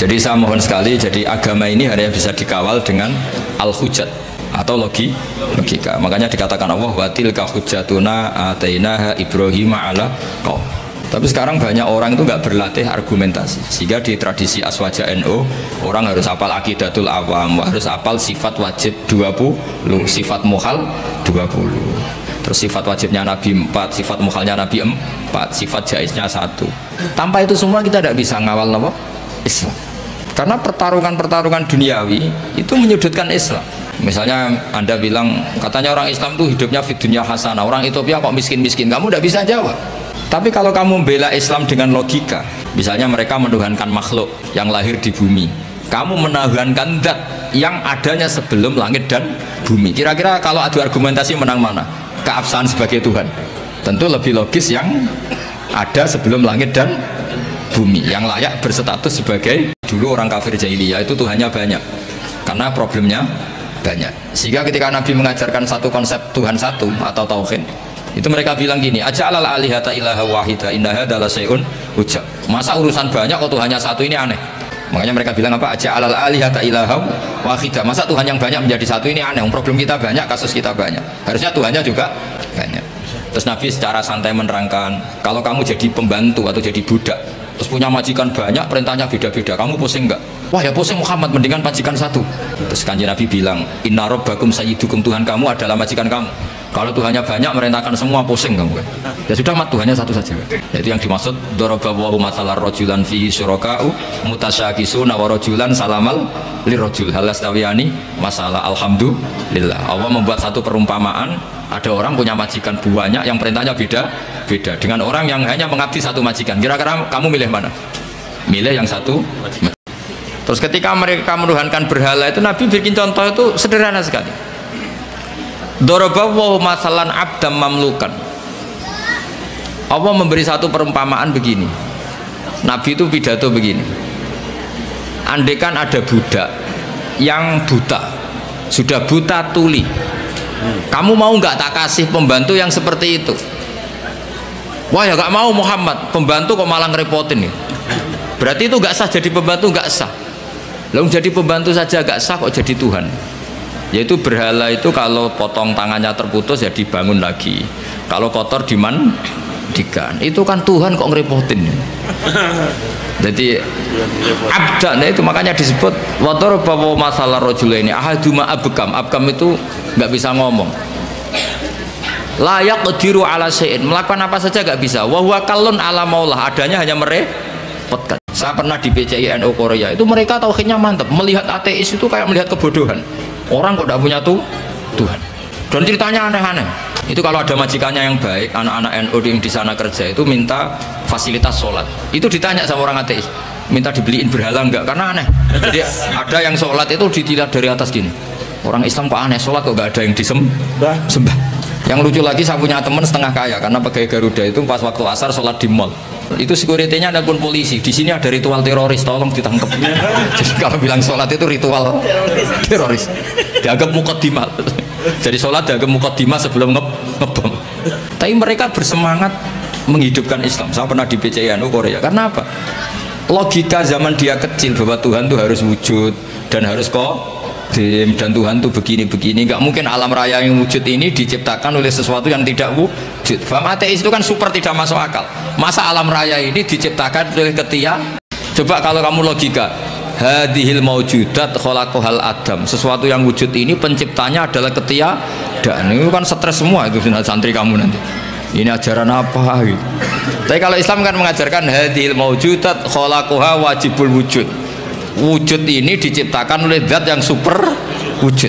Jadi saya mohon sekali, jadi agama ini hanya bisa dikawal dengan al-hujjat atau logika. Makanya dikatakan Allah wa tilka hujjatuna atainaha Ibrahim ala qaum. Tapi sekarang banyak orang itu nggak berlatih argumentasi, sehingga di tradisi Aswaja NU orang harus hafal akidatul awam, harus hafal sifat wajib 20, sifat muhal 20, terus sifat wajibnya Nabi 4, sifat muhalnya Nabi 4, sifat jaiznya 1. Tanpa itu semua kita tidak bisa ngawal apa? Islam. Karena pertarungan duniawi itu menyudutkan Islam. Misalnya Anda bilang, katanya orang Islam itu hidupnya fid dunya hasanah, orang Ethiopia kok miskin-miskin, kamu tidak bisa jawab. Tapi kalau kamu membela Islam dengan logika, misalnya mereka menuhankan makhluk yang lahir di bumi, kamu menuhankan zat yang adanya sebelum langit dan bumi. Kira-kira kalau adu argumentasi menang mana? Keabsahan sebagai Tuhan. Tentu lebih logis yang ada sebelum langit dan bumi, yang layak berstatus sebagai, dulu orang kafir jahiliyah itu Tuhannya banyak karena problemnya banyak, sehingga ketika Nabi mengajarkan satu konsep Tuhan satu atau tauhid, itu mereka bilang gini, aja alal alihata ilaha wahida inna hadza la syai'un ujab. Masa urusan banyak kok Tuhannya satu, ini aneh. Makanya mereka bilang apa? Aja alal alihata ilaha wahida. Masa Tuhan yang banyak menjadi satu, ini aneh. Problem kita banyak, kasus kita banyak. Harusnya Tuhannya juga banyak. Terus Nabi secara santai menerangkan, kalau kamu jadi pembantu atau jadi budak, terus punya majikan banyak, perintahnya beda-beda, kamu pusing enggak? Wah ya pusing Muhammad, mendingan majikan satu. Terus Kanjeng Nabi bilang, inna rabbakum sayyidukum, Tuhan kamu adalah majikan kamu. Kalau Tuhannya banyak, merintahkan semua, pusing kamu kan? Ya sudah, mat Tuhannya satu saja. Itu yang dimaksud daraballahu mathalan rajulan fihi syuraka'u mutasyakisuna wa rajulan salamal lirajul hal yastawiyani masalah. Alhamdulillah, Allah membuat satu perumpamaan, ada orang punya majikan banyak yang perintahnya beda dengan orang yang hanya mengabdi satu majikan. Kira-kira kamu milih mana? Milih yang satu. Terus ketika mereka menuhankan berhala itu, Nabi bikin contoh itu sederhana sekali. Daraballahu masalan abdam mamlukan. Allah memberi satu perumpamaan begini. Nabi itu pidato begini. Andaikan ada budak yang buta, sudah buta tuli, kamu mau nggak tak kasih pembantu yang seperti itu? Wah ya nggak mau Muhammad, pembantu kok malah ngerepotin ya. Berarti itu nggak sah jadi pembantu, nggak sah. Lalu jadi pembantu saja nggak sah, kok jadi Tuhan? Yaitu berhala itu kalau potong tangannya terputus ya dibangun lagi, kalau kotor dimandikan. Itu kan Tuhan kok ngerepotin. Jadi abdan itu makanya disebut wator bawa masalah rojulaini ahaduma abkam. Abkam itu nggak bisa ngomong, layak diru ala syai'in, melakukan apa saja nggak bisa. Wahwa kalun ala maulah, adanya hanya merepotkan. Saya pernah di PCI NU Korea, itu mereka tauhidnya mantap, melihat ateis itu kayak melihat kebodohan. Orang kok tidak punya Tuhan, dan ceritanya aneh-aneh. Itu kalau ada majikannya yang baik, anak-anak NU yang di sana kerja itu minta fasilitas sholat, itu ditanya sama orang ateis, minta dibeliin berhala enggak, karena aneh. Jadi ada yang sholat itu dilihat dari atas gini, orang Islam kok aneh, sholat kok nggak ada yang disembah. Yang lucu lagi, saya punya teman setengah kaya karena pegawai Garuda itu pas waktu asar sholat di mall, itu security-nya ada pun polisi. Di sini ada ritual teroris, tolong ditangkap. Jadi kalau bilang sholat itu ritual teroris, dianggap mukaddimah. Jadi sholat dianggap mukaddimah sebelum ngebom. Tapi mereka bersemangat menghidupkan Islam. Saya pernah di PCNU Korea. Karena apa? Logika zaman dia kecil bahwa Tuhan itu harus wujud dan harus dan Tuhan tuh begini-begini, nggak mungkin alam raya yang wujud ini diciptakan oleh sesuatu yang tidak wujud. Faham? Ateis itu kan super tidak masuk akal. Masa alam raya ini diciptakan oleh ketiak? Coba kalau kamu logika, hadhil maujudat khalaqahal adam, sesuatu yang wujud ini penciptanya adalah ketiak, dan itu kan stres semua itu santri kamu nanti. Ini ajaran apa gitu. Tapi kalau Islam kan mengajarkan hadhil maujudat khalaqaha wajibul wujud. Wujud ini diciptakan oleh zat yang super wujud.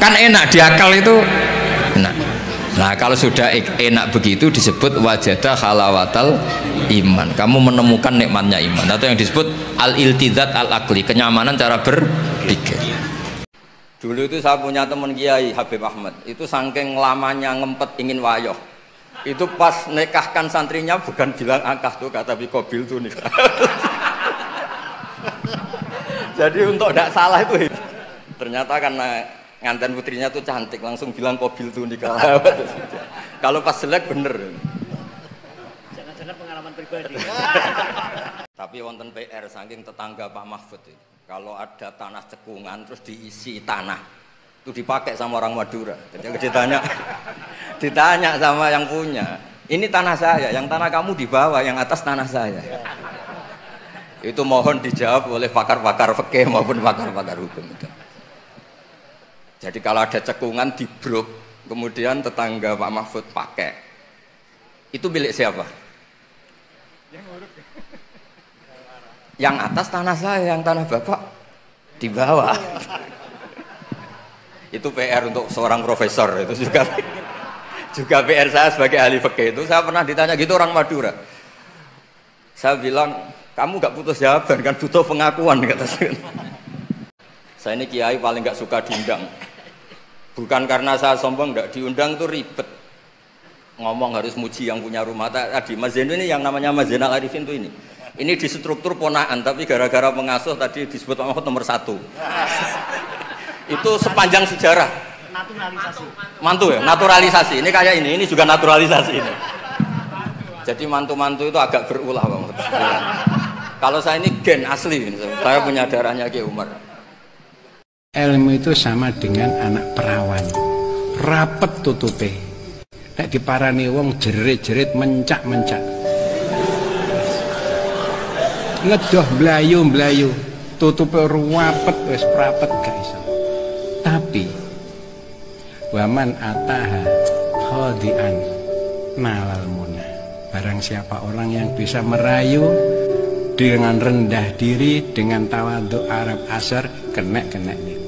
Kan enak di akal itu enak. Nah kalau sudah enak begitu disebut wajadah halawatal iman, kamu menemukan nikmatnya iman, atau yang disebut al-iltizat al-akli, kenyamanan cara berpikir. Dulu itu saya punya teman Kiai Habib Ahmad, itu saking lamanya ngempet ingin wayoh, itu pas nikahkan santrinya bukan bilang akah tuh kata bikobil tuh nikah. Jadi untuk tidak salah itu, ternyata karena nganten putrinya tuh cantik, langsung bilang kobil tuh nikah. Kalau pas jelek bener. Jangan-jangan pengalaman pribadi. Tapi wonten PR saking tetangga Pak Mahfud itu. Kalau ada tanah cekungan terus diisi tanah, itu dipakai sama orang Madura. Jadi ditanya sama yang punya, ini tanah saya, yang tanah kamu di bawah, yang atas tanah saya. Itu mohon dijawab oleh pakar-pakar fikih maupun pakar-pakar hukum itu. Jadi kalau ada cekungan dibruk, kemudian tetangga Pak Mahfud pakai, itu milik siapa? Yang atas tanah saya, yang tanah bapak di bawah. Itu PR untuk seorang profesor, itu juga PR saya sebagai ahli fikih. Itu saya pernah ditanya gitu orang Madura. Saya bilang, kamu gak butuh jawaban kan, butuh pengakuan kata saya. Saya ini kiai paling gak suka diundang. Bukan karena saya sombong, gak diundang tuh ribet. Ngomong harus muji yang punya rumah. Tadi Mas Zainul ini yang namanya Mas Zainal Arifin tuh ini. Ini di struktur ponaan, tapi gara-gara pengasuh tadi disebut Pak Mahfud nomor 1. Itu sepanjang sejarah. Naturalisasi. Mantu ya, naturalisasi. Ini kayak ini juga naturalisasi ini. Jadi mantu-mantu itu agak berulah Pak Mahfud. Kalau saya ini gen asli, saya punya darahnya Ki Umar. Ilmu itu sama dengan anak perawan, rapet tutupe. Nek diparani wong jerit-jerit mencak-mencak. Ngedoh mblayu-mblayu, tutupe ruwapet wis prapet gak iso. Tapi waman ataha khadian nalal munah. Barang siapa orang yang bisa merayu dengan rendah diri, dengan tawadhu Arab asar, kena-kena nih.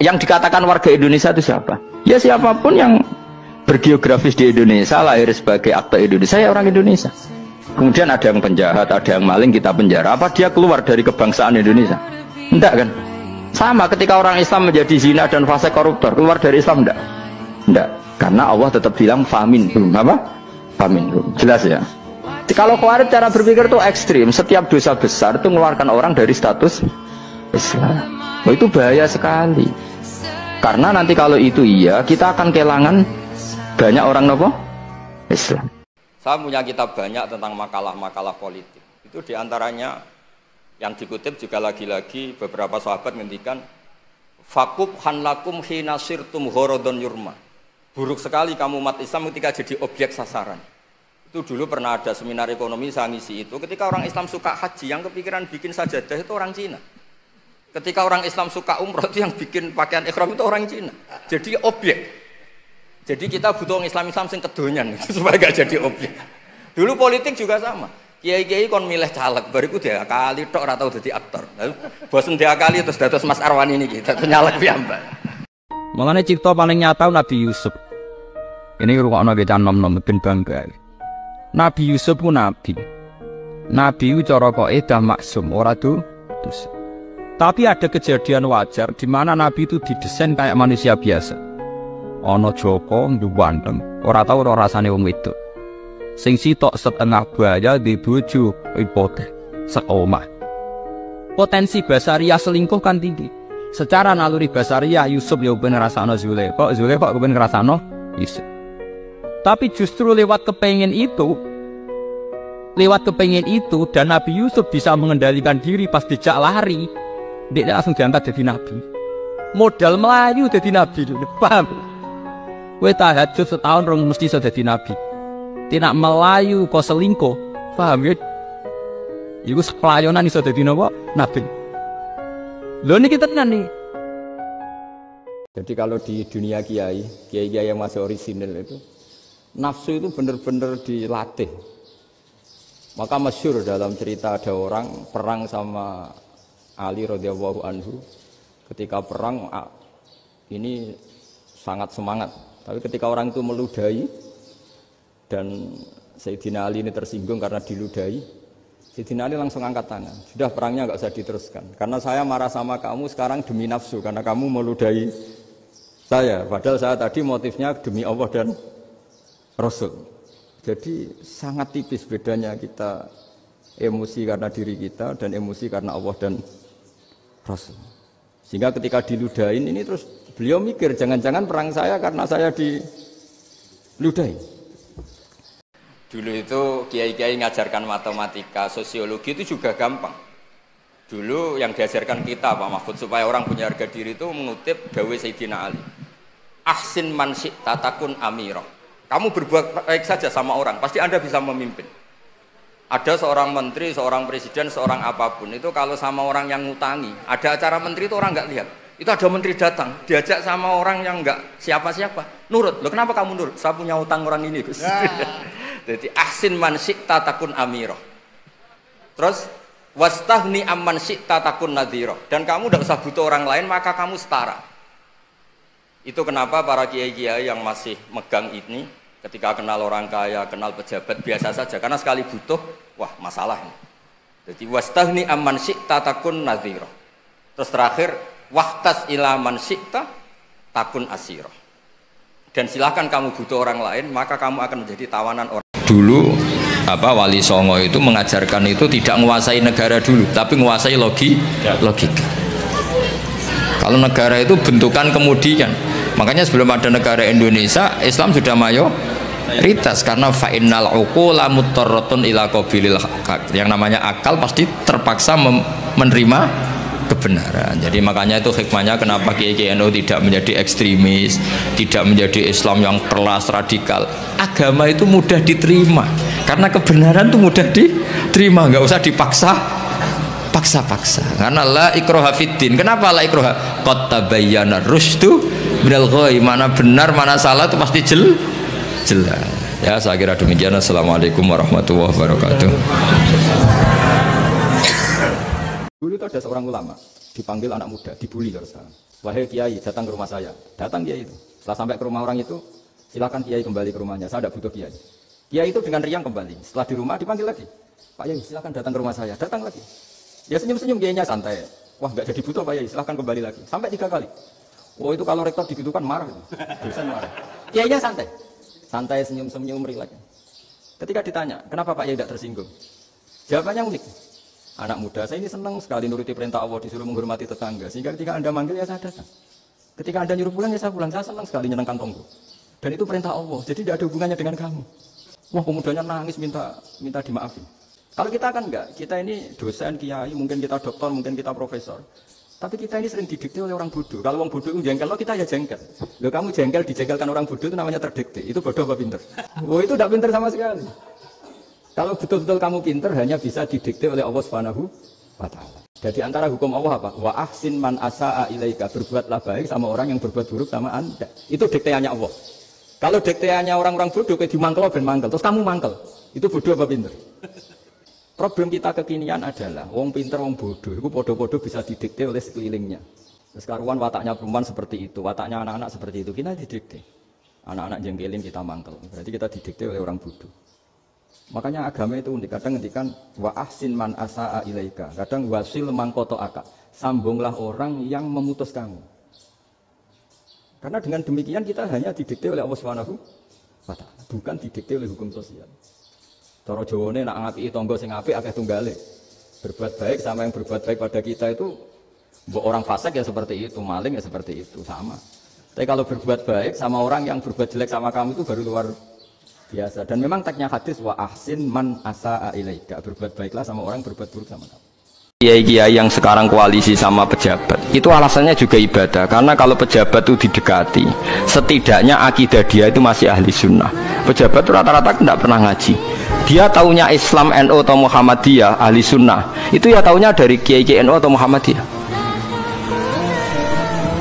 Yang dikatakan warga Indonesia itu siapa? Ya siapapun yang bergeografis di Indonesia, lahir sebagai akta Indonesia, ya orang Indonesia. Kemudian ada yang penjahat, ada yang maling, kita penjara. Apa dia keluar dari kebangsaan Indonesia? Enggak kan? Sama ketika orang Islam menjadi zina dan fase koruptor, keluar dari Islam enggak? Enggak. Karena Allah tetap bilang famin. Apa? Famin. Jelas ya? Kalau Khawarij cara berpikir itu ekstrim. Setiap dosa besar itu mengeluarkan orang dari status Islam. Oh, itu bahaya sekali. Karena nanti kalau itu iya, kita akan kehilangan banyak orang nopo Islam. Saya punya kitab banyak tentang makalah-makalah politik. Itu diantaranya yang dikutip juga lagi-lagi beberapa sahabat ngendikan fakub hanlakum hina sirtum ghorodon yurma. Buruk sekali kamu umat Islam ketika jadi objek sasaran. Itu dulu pernah ada seminar ekonomi saya ngisi itu. Ketika orang Islam suka haji, yang kepikiran bikin sajadah itu orang Cina. Ketika orang Islam suka umroh, itu yang bikin pakaian ihram itu orang Cina. Jadi objek. Jadi kita butuh Islam-Islam sing kedonyan supaya gak jadi objek. Dulu politik juga sama. Kiai-kiai kon milih caleg, bariku dia kali tok ora tau dadi aktor. Bosen dia kali terus dados Mas Arwan ini kita nyalek piyambak. Makanya cipta paling nyata Nabi Yusuf. Ini rungokno kita nom-nom ben bangga. Nabi Yusuf ku nabi. Nabi ku cara kok dah maksum ora dosa. Tapi ada kejadian wajar di mana Nabi itu didesain kayak manusia biasa. Ana Joko nduwanteng, ora tau ora rasane wong wedok. Sing sitok setengah baya di bojo hipotek sekomah. Potensi Basaria selingkuh kan tinggi. Secara naluri Basaria Yusuf ya ben ngrasakno Zulekha, Zulekha ben ngrasakno Yusuf. Tapi justru lewat kepengen itu dan Nabi Yusuf bisa mengendalikan diri pas dijak lari, dia langsung diangkat jadi nabi. Modal melayu jadi nabi dulu, paham? Kowe tahajud setahun rong mesti iso dadi nabi. Tidak melayu kok selingkuh, paham ya? Iku pelayanan iso dadi napa? Nabi. Lho niki tenan nih. Jadi kalau di dunia kiai yang masih orisinil itu, nafsu itu benar-benar dilatih. Maka masyhur dalam cerita ada orang perang sama Ali radhiyallahu anhu. Ketika perang ini sangat semangat. Tapi ketika orang itu meludahi dan Sayyidina Ali ini tersinggung karena diludahi, Sayyidina Ali langsung angkat tangan. Sudah perangnya nggak usah diteruskan. Karena saya marah sama kamu sekarang demi nafsu karena kamu meludahi saya. Padahal saya tadi motifnya demi Allah dan Rasul. Jadi sangat tipis bedanya kita emosi karena diri kita dan emosi karena Allah dan Rasul. Sehingga ketika diludahin ini terus beliau mikir, jangan-jangan perang saya karena saya diludahi. Dulu itu kiai-kiai ngajarkan matematika, sosiologi itu juga gampang. Dulu yang diajarkan kita Pak Mahfud supaya orang punya harga diri itu mengutip dawuh Sayyidina Ali. Ahsin man syi'ta takun amira. Kamu berbuat baik saja sama orang, pasti Anda bisa memimpin. Ada seorang menteri, seorang presiden, seorang apapun itu kalau sama orang yang ngutangi, ada acara menteri itu orang nggak lihat. Itu ada menteri datang, diajak sama orang yang nggak siapa-siapa, nurut. Loh kenapa kamu nurut? Saya punya utang orang ini, Gus. Jadi ahsin man syi'ta takun amira. Terus wastahni amman syi'ta takun nadhira. Dan kamu tidak usah butuh orang lain, maka kamu setara. Itu kenapa para kiai-kiai yang masih megang ini ketika kenal orang kaya, kenal pejabat biasa saja, karena sekali butuh, wah masalah ini. Jadi wastahni amman syi'ta takun nadhira. Terus terakhir wahtas ila man syi'ta takun asira. Dan silakan kamu butuh orang lain, maka kamu akan menjadi tawanan orang. Dulu Wali Songo itu mengajarkan itu tidak menguasai negara dulu, tapi menguasai logika. Kalau negara itu bentukan kemudian, makanya sebelum ada negara Indonesia, Islam sudah mayoritas karena fa'innal uqula muttarratun ila qabilil haq. Yang namanya akal pasti terpaksa menerima kebenaran. Jadi makanya itu hikmahnya kenapa Kiai NU tidak menjadi ekstremis, tidak menjadi Islam yang keras radikal. Agama itu mudah diterima karena kebenaran itu mudah diterima, nggak usah paksa. Karena la ikraha fiddin. Kenapa la ikraha? Qad tabayyana rusydu minal ghayy. Mana benar mana salah itu pasti jelas. Ya, saya kira demikian. Assalamualaikum warahmatullahi wabarakatuh. Dulu itu ada seorang ulama dipanggil anak muda, dibully terus. Wahai kiai, datang ke rumah saya. Datang kiai itu. Setelah sampai ke rumah orang itu, silakan kiai kembali ke rumahnya. Saya tidak butuh kiai. Kiai itu dengan riang kembali. Setelah di rumah dipanggil lagi. Pak Yai, silakan datang ke rumah saya. Datang lagi. Dia senyum-senyum, kiainya santai. Wah, nggak jadi butuh Pak Yai, silakan kembali lagi. Sampai 3 kali. Oh itu kalau rektor digitukan marah. Dosen marah. Kiainya santai. Santai, senyum-senyum, rileks. Ketika ditanya, kenapa Pak Yai tidak tersinggung? Jawabannya unik. Anak muda, saya ini senang sekali nuruti perintah Allah, disuruh menghormati tetangga. Sehingga ketika Anda manggil, ya saya datang. Ketika Anda nyuruh pulang, ya saya pulang. Saya senang sekali nyenangkan tonggo. Dan itu perintah Allah, jadi tidak ada hubungannya dengan kamu. Wah, pemudanya nangis minta dimaafin. Kalau kita kan enggak, kita ini dosen, kiai, mungkin kita doktor, mungkin kita profesor. Tapi kita ini sering didikte oleh orang bodoh. Kalau orang bodoh itu jengkel, lo kita ya jengkel. Lo kamu jengkel, dijengkelkan orang bodoh itu namanya terdikte. Itu bodoh apa pinter? Oh itu tidak pinter sama sekali. Kalau betul-betul kamu pinter hanya bisa didikte oleh Allah Subhanahu wa Ta'ala. Jadi antara hukum Allah apa? Wa ahsin man asa'a ilaika, berbuatlah baik sama orang yang berbuat buruk sama Anda. Itu dikteannya Allah. Kalau dikteannya orang-orang bodoh kayak dimangkel ben mangkel, terus kamu mangkel. Itu bodoh apa pinter? Problem kita kekinian adalah wong pinter wong bodoh itu bodoh-bodoh bisa didikte oleh sekelilingnya. Sekarang wataknya perempuan seperti itu, wataknya anak-anak seperti itu, kita didikte. Anak-anak jengkelin kita mangkel. Berarti kita didikte oleh orang bodoh. Makanya agama itu unik, kadang ngendikan wa ahsin man asa'a ilaika, kadang wasil man qata'aka, sambunglah orang yang memutus kamu. Karena dengan demikian kita hanya didikte oleh Allah Subhanahu wa Ta'ala, bukan didikte oleh hukum sosial. Cara Jawane nak ngapiki tangga sing apik akeh tunggale. Berbuat baik sama yang berbuat baik pada kita itu mbok orang fasik ya seperti itu, maling ya seperti itu, sama. Tapi kalau berbuat baik sama orang yang berbuat jelek sama kamu itu baru luar biasa. Dan memang teksnya hadis wa ahsin man asa'a ilaika, berbuat baiklah sama orang berbuat buruk sama kamu. Kiai-kiai yang sekarang koalisi sama pejabat itu alasannya juga ibadah, karena kalau pejabat itu didekati setidaknya akidah dia itu masih ahli sunnah. Pejabat itu rata-rata tidak pernah ngaji, dia taunya Islam NU atau Muhammadiyah ahli sunnah itu ya taunya dari kiai-kiai NU atau Muhammadiyah.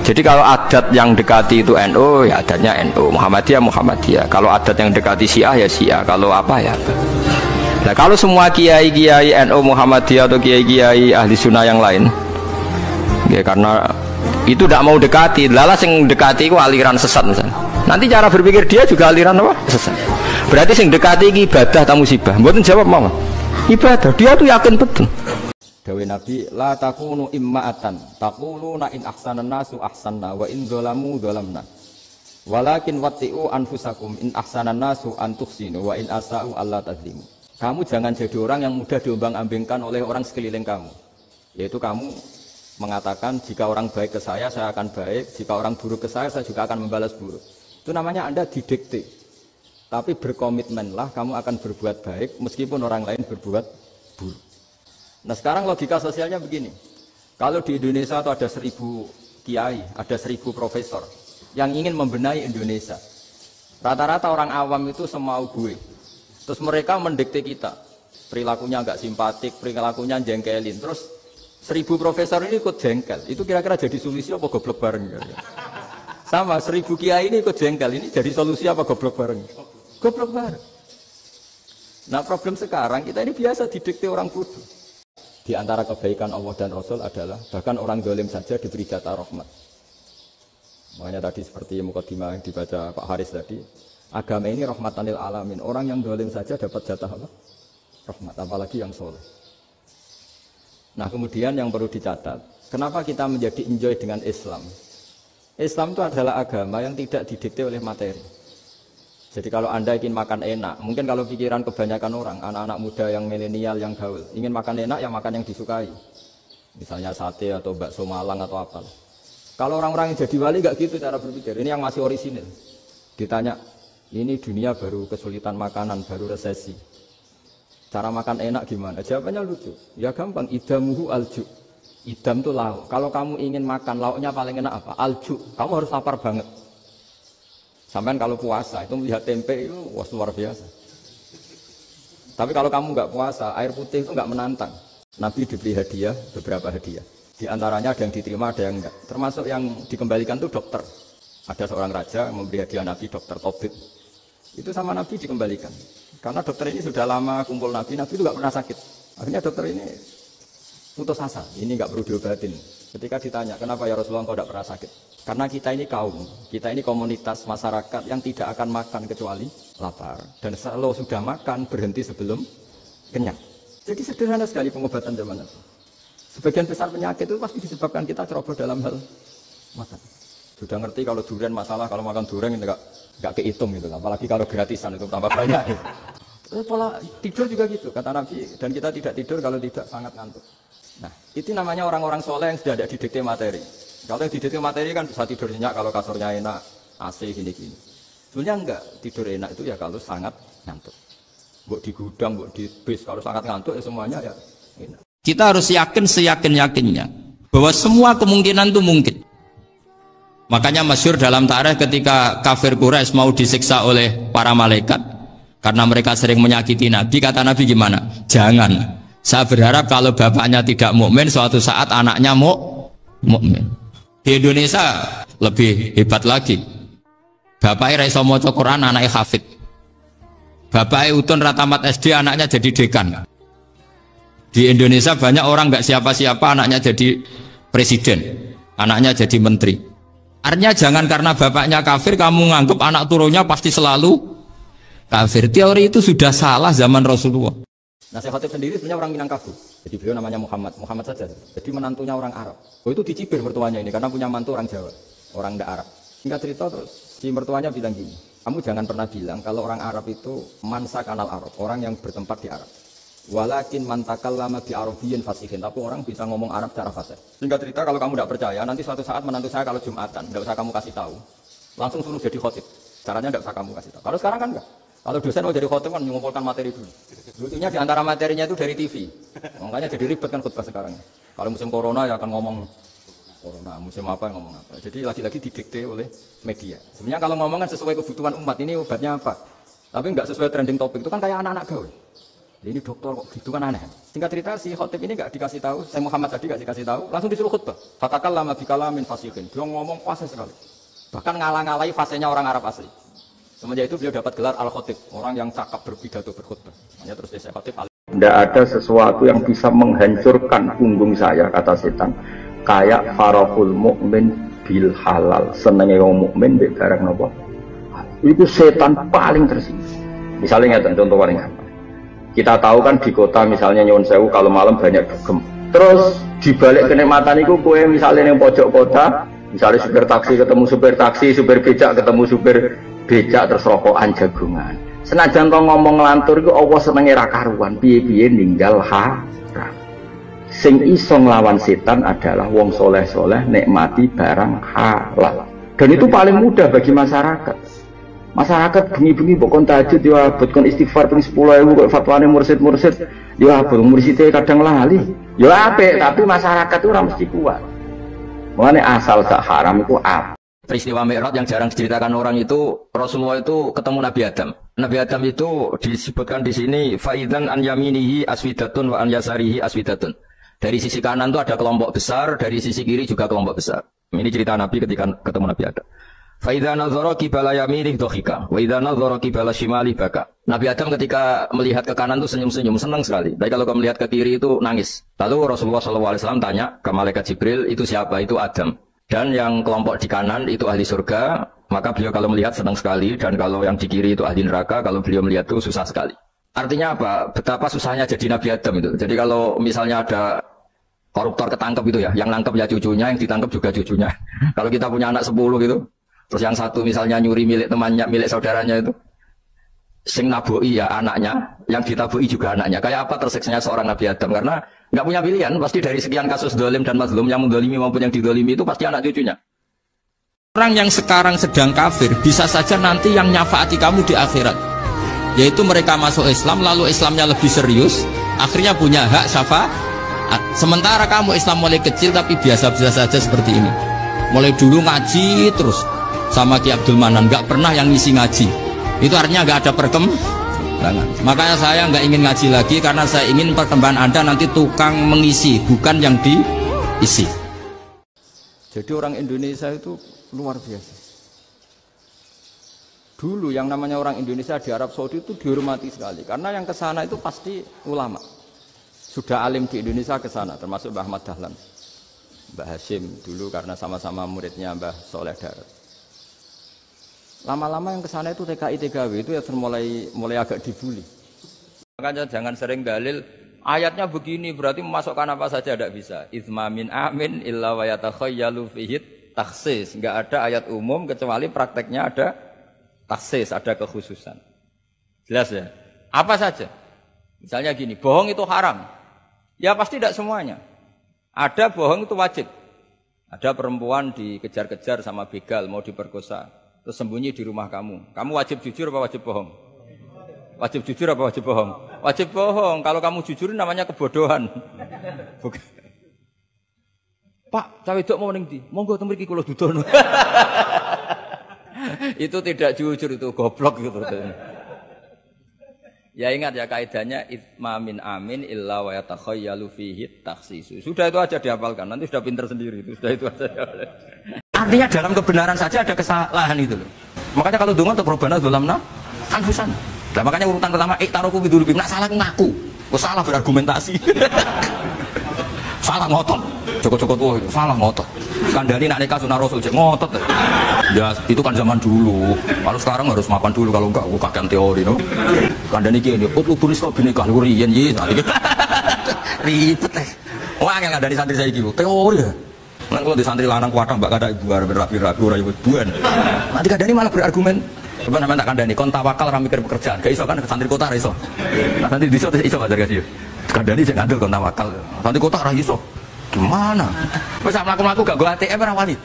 Jadi kalau adat yang dekati itu NU ya adatnya NU, Muhammadiyah. Kalau adat yang dekati Syiah ya Syiah, kalau apa ya apa. Nah kalau semua kiai-kiai NU Muhammadiyah atau kiai-kiai ahli sunnah yang lain ya karena itu tidak mau dekati, lala sing dekati itu aliran sesat misalnya. Nanti cara berpikir dia juga aliran apa? Sesat. Berarti sing dekati ibadah atau musibah? Mboten jawab mau. Ibadah, dia tuh yakin betul. Dawe Nabi, la takunu imma'atan, taquluna in ahsanan nasu ahsanna wa in dzalamu dzalamna. Walakin watti'u anfusakum in ahsanan nasu an tuhsinu wa in asa'u alla tadzlimu. Kamu jangan jadi orang yang mudah diombang-ambingkan oleh orang sekeliling kamu. Yaitu kamu mengatakan jika orang baik ke saya akan baik, jika orang buruk ke saya juga akan membalas buruk. Itu namanya Anda didikte. Tapi berkomitmenlah kamu akan berbuat baik meskipun orang lain berbuat buruk. Nah sekarang logika sosialnya begini. Kalau di Indonesia itu ada 1000 kiai, ada 1000 profesor yang ingin membenahi Indonesia. Rata-rata orang awam itu semau gue. Terus mereka mendikte kita. Perilakunya agak simpatik, perilakunya jengkelin. Terus 1000 profesor ini ikut jengkel. Itu kira-kira jadi solusi apa goblok bareng? Sama 1000 kiai ini ikut jengkel. Ini jadi solusi apa goblok bareng? Goblok bareng. Nah problem sekarang kita ini biasa didikte orang bodoh. Di antara kebaikan Allah dan Rasul adalah bahkan orang zalim saja diberi jatah rahmat. Makanya tadi seperti mukadimah yang dibaca Pak Haris tadi, agama ini rahmatan lil alamin. Orang yang zalim saja dapat jatah apa? Rahmat, apalagi yang soleh. Nah kemudian yang perlu dicatat, kenapa kita menjadi enjoy dengan Islam? Islam itu adalah agama yang tidak didikte oleh materi. Jadi kalau Anda ingin makan enak, mungkin kalau pikiran kebanyakan orang, anak-anak muda yang milenial, yang gaul, ingin makan enak, ya makan yang disukai. Misalnya sate atau bakso Malang atau apa. Kalau orang-orang yang jadi wali nggak gitu cara berpikir. Ini yang masih orisinil. Ditanya, ini dunia baru kesulitan makanan, baru resesi. Cara makan enak gimana? Jawabannya lucu. Ya gampang, idamuhu alju. Idam itu lauk. Kalau kamu ingin makan, lauknya paling enak apa? Alju. Kamu harus lapar banget. Sampai kalau puasa itu melihat tempe itu wah luar biasa. Tapi kalau kamu nggak puasa, air putih itu nggak menantang. Nabi diberi hadiah, beberapa hadiah. Di antaranya ada yang diterima, ada yang enggak. Termasuk yang dikembalikan itu dokter. Ada seorang raja memberi hadiah Nabi, dokter Tobit. Itu sama Nabi dikembalikan. Karena dokter ini sudah lama kumpul Nabi itu nggak pernah sakit. Akhirnya dokter ini putus asa, ini nggak perlu diobatin. Ketika ditanya, kenapa ya Rasulullah kau tidak pernah sakit? Karena kita ini kaum, kita ini komunitas masyarakat yang tidak akan makan kecuali lapar. Dan kalau sudah makan, berhenti sebelum kenyang. Jadi sederhana sekali pengobatan zaman itu. Sebagian besar penyakit itu pasti disebabkan kita ceroboh dalam hal makan. Sudah ngerti kalau durian masalah, kalau makan durian nggak kehitung gitu. Apalagi kalau gratisan itu tambah banyak. Pola tidur juga gitu, kata Nabi. Dan kita tidak tidur kalau tidak sangat ngantuk. Nah, itu namanya orang-orang soleh yang sudah ada didikte materi. Kalau yang didikte materi kan bisa tidur nyenyak kalau kasurnya enak, AC gini-gini. Sebenarnya enggak, tidur enak itu ya kalau sangat ngantuk. Buat di gudang, buat di bis, kalau sangat ngantuk ya semuanya ya enak. Kita harus yakin seyakin-yakinnya bahwa semua kemungkinan itu mungkin. Makanya masyhur dalam tarikh ketika kafir Quraisy mau disiksa oleh para malaikat karena mereka sering menyakiti Nabi, kata Nabi gimana? Jangan. Saya berharap kalau bapaknya tidak mukmin, suatu saat anaknya mukmin. Di Indonesia lebih hebat lagi. Bapaknya iso maca Quran, anaknya hafid. Bapaknya utun ratamat SD, anaknya jadi dekan. Di Indonesia banyak orang nggak siapa-siapa, anaknya jadi presiden, anaknya jadi menteri. Artinya jangan karena bapaknya kafir kamu nganggap anak turunnya pasti selalu kafir. Teori itu sudah salah zaman Rasulullah. Nah, Syekh Khatib sendiri sebenarnya orang Minangkabau. Jadi beliau namanya Muhammad saja. Jadi menantunya orang Arab. Oh itu dicibir mertuanya ini karena punya mantu orang Jawa, orang ndak Arab. Singkat cerita terus si mertuanya bilang gini, kamu jangan pernah bilang kalau orang Arab itu mansa kanal Arab, orang yang bertempat di Arab. Walakin mantakal lama di Arabiyin fasihin, tapi orang bisa ngomong Arab secara fasih. Singkat cerita kalau kamu tidak percaya, nanti suatu saat menantu saya kalau Jumatan, tidak usah kamu kasih tahu, langsung suruh jadi khotib. Caranya tidak usah kamu kasih tahu. Kalau sekarang kan enggak. Kalau dosen mau jadi khotib kan mengumpulkan materi dulu. Lucunya di antara materinya itu dari TV. Makanya jadi ribet kan khutbah sekarang. Kalau musim corona ya akan ngomong corona, musim apa yang ngomong apa. Jadi lagi-lagi didikte oleh media. Sebenarnya kalau ngomong kan sesuai kebutuhan umat, ini obatnya apa. Tapi nggak sesuai trending topik, itu kan kayak anak-anak gaul. Ini dokter kok gitu kan aneh. Singkat cerita si khotib ini nggak dikasih tahu, saya Muhammad tadi nggak dikasih tahu, langsung disuruh khutbah. Fatakal lama bikalamin fasihin. Dia ngomong fasih sekali. Bahkan ngalah-ngalahi fasenya orang Arab asli. Semenjak itu beliau dapat gelar Al-Khotib, orang yang cakap berpidato berkhutbah. Hanya terus dia Khotib. Tidak ada sesuatu yang bisa menghancurkan punggung saya, kata setan. Kayak farahul mukmin bil halal, senenge wong mukmin mbek barang napa. Itu setan paling tersinggung. Misalnya ngeten contoh paling gampang. Kita tahu kan di kota misalnya Nyuwun Sewu kalau malam banyak dugem. Terus dibalik kenikmatan itu kowe misalnya yang pojok kota, misalnya supir taksi ketemu supir taksi, supir becak ketemu supir becak terus rokokan jagungan. Senajan to ngomong ngelantur iku Allah senenge ra karuan, piye-piye ninggal haram. Sing iso nglawan setan adalah wong soleh-soleh nikmati barang halal. Dan itu paling mudah bagi masyarakat. Masyarakat bengi-bengi bukan tahajud yo abot kon istighfar ping 10.000 kok fatwane mursid-mursid yo abot mursite kadang lali. Yo apik tapi masyarakat itu ora mesti kuat. Mulane asal gak haram itu apa? Peristiwa Mi'raj yang jarang diceritakan orang itu, Rasulullah itu ketemu Nabi Adam. Nabi Adam itu disebutkan di sini faidan an yaminihi aswidatun wa an yasarihi aswidatun. Dari sisi kanan itu ada kelompok besar, dari sisi kiri juga kelompok besar. Ini cerita Nabi ketika ketemu Nabi Adam. Faidan nazara qibala yaminih dhahika wa idza nazara qibala shimali baka. Nabi Adam ketika melihat ke kanan itu senyum-senyum, senang sekali. Tapi kalau melihat ke kiri itu nangis. Lalu Rasulullah SAW tanya ke malaikat Jibril, itu siapa? Itu Adam. Dan yang kelompok di kanan itu ahli surga, maka beliau kalau melihat senang sekali, dan kalau yang di kiri itu ahli neraka, kalau beliau melihat itu susah sekali. Artinya apa? Betapa susahnya jadi Nabi Adam itu. Jadi kalau misalnya ada koruptor ketangkep itu ya, yang nangkep ya cucunya, yang ditangkep juga cucunya. Kalau kita punya anak 10 gitu, terus yang satu misalnya nyuri milik temannya, milik saudaranya itu, sing naboi ya anaknya, yang ditaboi juga anaknya. Kayak apa tersiksanya seorang Nabi Adam? Karena nggak punya pilihan, pasti dari sekian kasus dolim dan mazlum, yang mendolimi maupun yang didolimi itu pasti anak cucunya. Orang yang sekarang sedang kafir bisa saja nanti yang nyafaati kamu di akhirat, yaitu mereka masuk Islam lalu Islamnya lebih serius, akhirnya punya hak syafaat. Sementara kamu Islam mulai kecil tapi biasa-biasa saja seperti ini, mulai dulu ngaji terus sama Ki Abdul Manan, nggak pernah yang ngisi ngaji, itu artinya nggak ada perkembangan. Makanya saya nggak ingin ngaji lagi, karena saya ingin perkembangan Anda nanti tukang mengisi, bukan yang diisi. Jadi orang Indonesia itu luar biasa. Dulu yang namanya orang Indonesia di Arab Saudi itu dihormati sekali, karena yang kesana itu pasti ulama. Sudah alim di Indonesia kesana, termasuk Mbah Ahmad Dahlan, Mbah Hashim dulu karena sama-sama muridnya Mbah Soleh Darat. Lama-lama yang kesana itu TKI TKW itu ya mulai agak dibully. Makanya jangan sering dalil ayatnya begini berarti memasukkan apa saja, tidak bisa. Itsma min amin illa wa yatakhayyalu fihi takhsis. Enggak ada ayat umum kecuali prakteknya ada takhsis, ada kekhususan. Jelas ya? Apa saja? Misalnya gini, bohong itu haram. Ya pasti tidak semuanya. Ada bohong itu wajib. Ada perempuan dikejar-kejar sama begal mau diperkosa, terus sembunyi di rumah kamu. Kamu wajib jujur apa wajib bohong? Wajib jujur apa wajib bohong? Wajib bohong. Kalau kamu jujur namanya kebodohan. Bukan. Pak, cawe dok mau ning ndi? Monggo teng mriki kula dudono. Itu tidak jujur, itu goblok gitu. Ya ingat ya kaidahnya itsma min amin illa wa yatakhayyalu fihi takhsis. Sudah itu aja dihafalkan, nanti sudah pinter sendiri itu. Sudah itu aja. Artinya dalam kebenaran saja ada kesalahan itu loh. Makanya kalau donga untuk robana dzalamna anfusan. Nah, makanya urutan pertama iktaroku bidzulmi. Nak salah ngaku. Kok salah berargumentasi. Salah ngotot. Joko-joko tuh salah ngotot. Kandani nak nikah sunah Rasul cek ngotot. Ya itu kan zaman dulu. Kalau sekarang harus mapan dulu, kalau enggak kakean teori no. Kandani ki ini utlubun kok binikah lu riyen iki. Ribet teh. Wah angel kandani santri saiki teori ya. Nang kalau di santri lanang kuatah mbak kada ibu arep rapi-rapi ora yo buan. Nanti kandani malah berargumen. Coba namanya tak kandani kon tawakal ora mikir pekerjaan. Gak iso kan santri kota ora iso. Nah nanti iso ajar kasih. Kandani sing ngandel kon tawakal. Santri kota ora iso. Gimana? Wes sak mlaku-mlaku gak go ATM ora wani.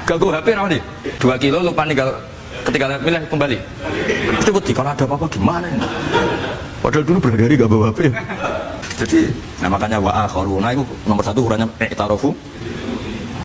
Gak go HP ora wani. 2 kilo lupa ninggal ketika milih kembali. Itu wedi kalau ada apa-apa gimana? Padahal dulu berhari gak bawa HP. Jadi nah makanya wa akharuna itu nomor 1 ukurannya i'tarofu